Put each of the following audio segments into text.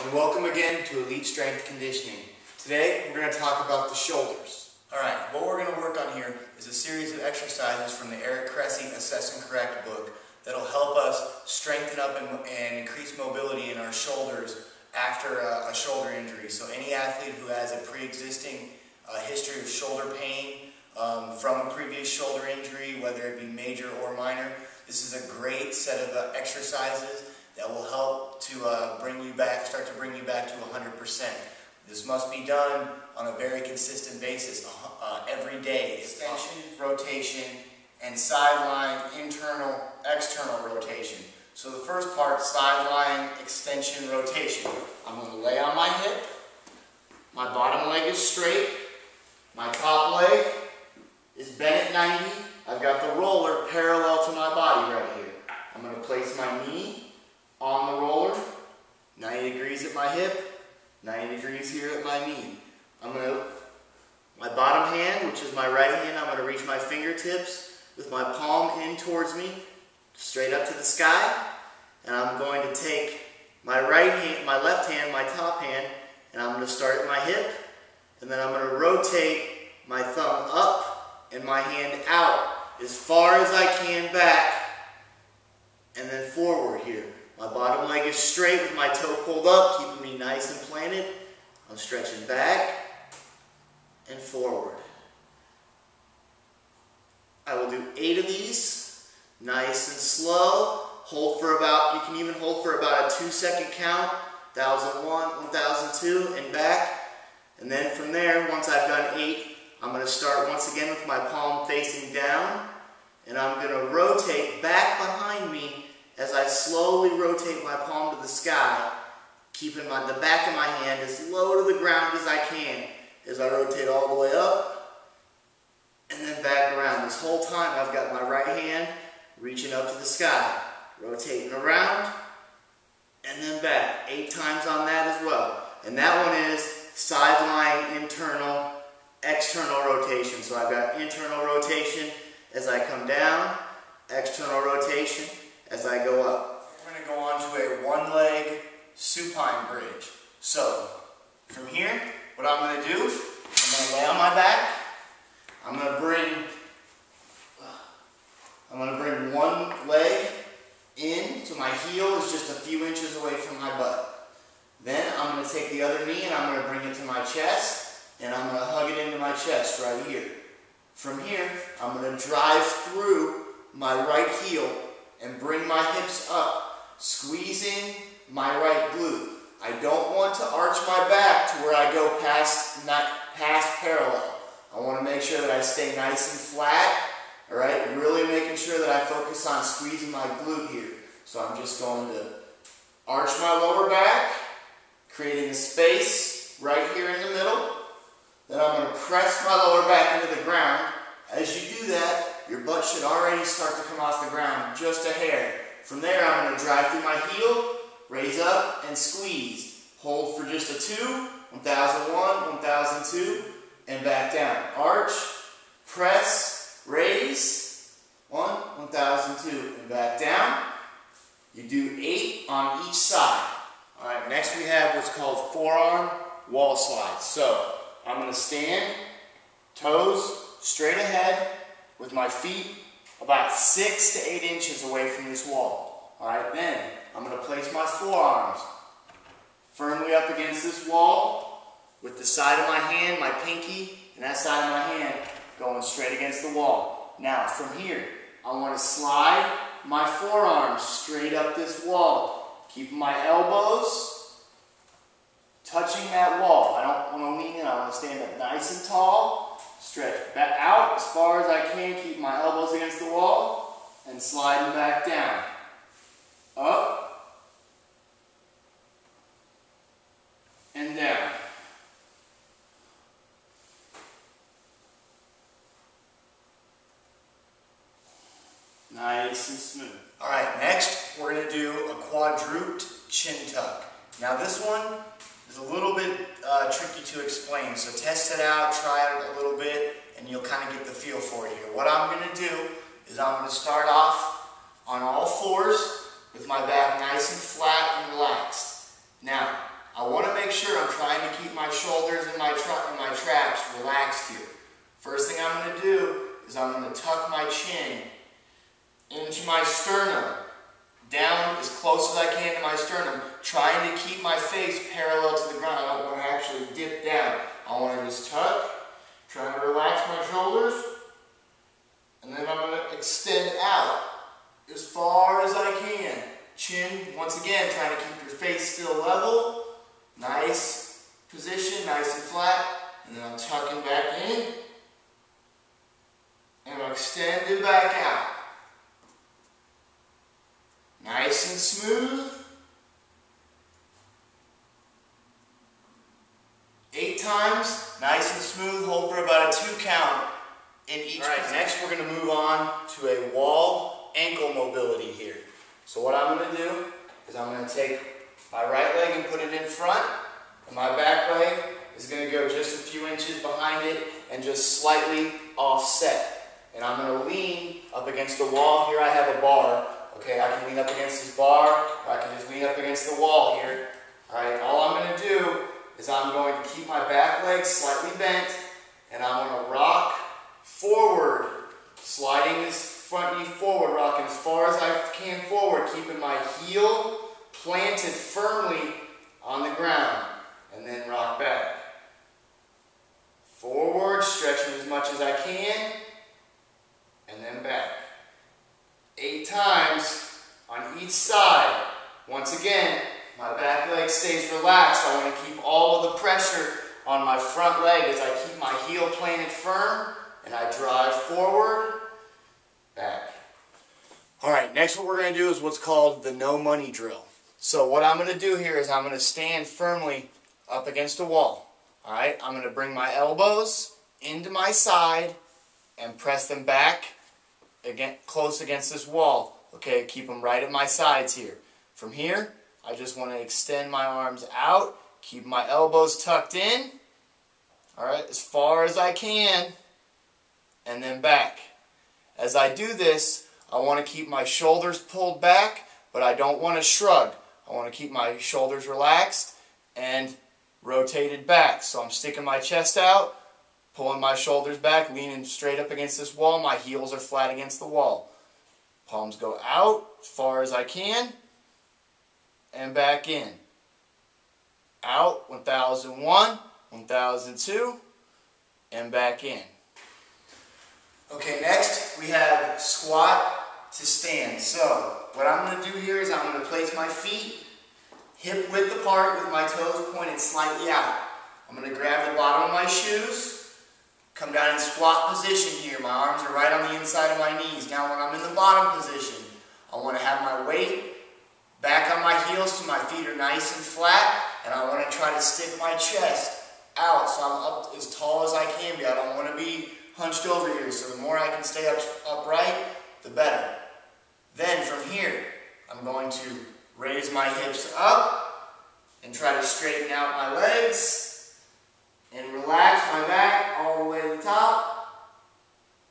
and welcome again to Elite Strength Conditioning. Today we're going to talk about the shoulders. Alright, what we're going to work on here is a series of exercises from the Eric Cressey Assess and Correct book that will help us strengthen up and increase mobility in our shoulders after a shoulder injury. So any athlete who has a pre-existing history of shoulder pain from a previous shoulder injury, whether it be major or minor, this is a great set of exercises that will help to start to bring you back to 100%. This must be done on a very consistent basis, every day. Extension, rotation, and sideline, internal, external rotation. So the first part, sideline, extension, rotation. I'm going to lay on my hip, my bottom leg is straight, my top leg is bent at 90, I've got the roller parallel to my body right here. I'm going to place my knee on the roller, 90 degrees at my hip, 90 degrees here at my knee. My bottom hand, which is my right hand, I'm going to reach my fingertips with my palm in towards me, straight up to the sky, and I'm going to take my right hand, my left hand, my top hand, and I'm going to start at my hip, and then I'm going to rotate my thumb up and my hand out as far as I can back, and then forward here. My bottom leg is straight with my toe pulled up, keeping me nice and planted. I'm stretching back and forward. I will do 8 of these, nice and slow. Hold for about, you can even hold for about a 2-second count, 1001, 1002, and back. And then from there, once I've done 8, I'm going to start once again with my palm facing down, and I'm going to rotate back behind me as I slowly rotate my palm to the sky, keeping the back of my hand as low to the ground as I can as I rotate all the way up and then back around. This whole time I've got my right hand reaching up to the sky, rotating around and then back. 8 times on that as well. And that one is sideline, internal, external rotation. So I've got internal rotation as I come down, external rotation as I go up. We're going to go on to a one-leg supine bridge. So, from here, what I'm going to do, I'm going to lay on my back. I'm going to bring one leg in so my heel is just a few inches away from my butt. Then I'm going to take the other knee and I'm going to bring it to my chest, and I'm going to hug it into my chest right here. From here, I'm going to drive through my right heel and bring my hips up, squeezing my right glute. I don't want to arch my back to where I go past parallel. I want to make sure that I stay nice and flat, all right? Really making sure that I focus on squeezing my glute here. So I'm just going to arch my lower back, creating a space right here in the middle. Then I'm going to press my lower back into the ground. As you do that, your butt should already start to come off the ground just a hair. From there, I'm going to drive through my heel, raise up, and squeeze. Hold for just a 2, 1001, 1002, and back down. Arch, press, raise, 1, 1002, and back down. You do 8 on each side. All right, next we have what's called forearm wall slides. So I'm going to stand, toes straight ahead, with my feet about 6 to 8 inches away from this wall. Alright, then I'm going to place my forearms firmly up against this wall with the side of my hand, my pinky, and that side of my hand going straight against the wall. Now, from here, I want to slide my forearms straight up this wall, keeping my elbows touching that wall. I don't want to lean in, I want to stand up nice and tall. Stretch back out as far as I can, keep my elbows against the wall, and sliding back down. Up, and down. Nice and smooth. Alright, next we're going to do a quadruped chin tuck. Now this one is a little bit tricky to explain, so test it out, try it a little bit, and you'll kind of get the feel for it here. What I'm going to do is I'm going to start off on all fours with my back nice and flat and relaxed. Now, I make sure I'm trying to keep my shoulders and my traps relaxed here. First thing I'm going to do is I'm going to tuck my chin into my sternum, down as close as I can to my sternum, trying to keep my face parallel to the ground. I don't want to actually dip down. I want to just tuck, trying to relax my shoulders, and then I'm going to extend out as far as I can. Chin, once again, trying to keep your face still level. Nice position, nice and flat. And then I'm tucking back in. And I'm extending back out. Nice and smooth. 8 times, nice and smooth. Hold for about a 2 count in each position. Next we're going to move on to a wall ankle mobility here. So what I'm going to do is I'm going to take my right leg and put it in front, and my back leg is going to go just a few inches behind it and just slightly offset. And I'm going to lean up against the wall. Here I have a bar. Okay, I can lean up against this bar, or I can just lean up against the wall here. Alright, all I'm going to do is I'm going to keep my back leg slightly bent, and I'm going to rock forward, sliding this front knee forward, rocking as far as I can forward, keeping my heel planted firmly on the ground, and then rock back. Forward, stretching as much as I can, and then back. 8 times on each side. Once again, my back leg stays relaxed. I want to keep all of the pressure on my front leg as I keep my heel planted firm, and I drive forward, back. Alright, next what we're going to do is what's called the no money drill. So what I'm going to do here is I'm going to stand firmly up against a wall. Alright, I'm going to bring my elbows into my side and press them back close against this wall. Okay, keep them right at my sides here. From here, I just want to extend my arms out, keep my elbows tucked in, alright, as far as I can, and then back. As I do this, I want to keep my shoulders pulled back, but I don't want to shrug. I want to keep my shoulders relaxed and rotated back. So I'm sticking my chest out, pulling my shoulders back, leaning straight up against this wall. My heels are flat against the wall. Palms go out as far as I can and back in. Out, 1001, 1002, and back in. Okay, next we have squat to stand. So what I'm going to do here is I'm going to place my feet hip width apart with my toes pointed slightly out. I'm going to grab the bottom of my shoes, come down in squat position here. My arms are right on the inside of my knees. Now when I'm in the bottom position, I want to have my weight back on my heels so my feet are nice and flat, and I want to try to stick my chest out so I'm up as tall as I can be. I don't want to be hunched over here, so the more I can stay upright, the better. Then from here, I'm going to raise my hips up and try to straighten out my legs and relax my back all the way to the top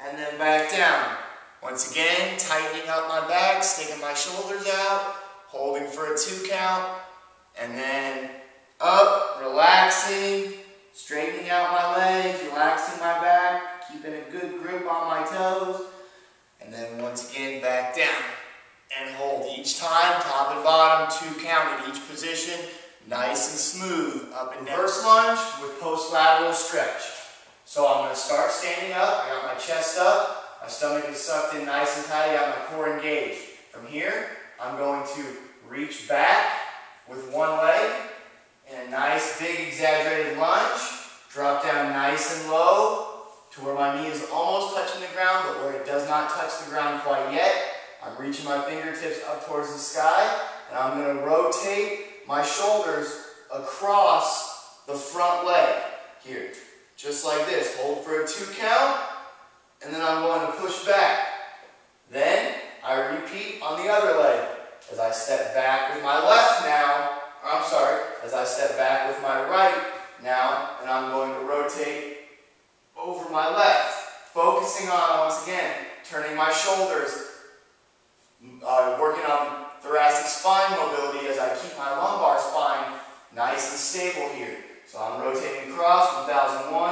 and then back down. Once again, tightening up my back, sticking my shoulders out, holding for a 2 count, and then up, relaxing, straightening out my legs, relaxing my back, keeping a good grip on my toes, and then once again back down and hold. Each time, top and bottom, 2 count in each position, nice and smooth, up and down. Reverse lunge with post-lateral stretch. So I'm going to start standing up, I got my chest up, my stomach is sucked in nice and tight, I got my core engaged. From here, I'm going to reach back with one leg in a nice big exaggerated lunge, drop down nice and low to where my knee is almost touching the ground, but where it does not touch the ground quite yet. I'm reaching my fingertips up towards the sky, and I'm going to rotate my shoulders across the front leg here, just like this. Hold for a 2 count, and then I'm going to push back. Then I repeat on the other leg as I step back with my left now, as I step back with my right now, and I'm going to rotate over my left, focusing on, once again, turning my shoulders, working on thoracic spine mobility as I keep my lumbar spine nice nice and stable here. So I'm rotating across, 1001,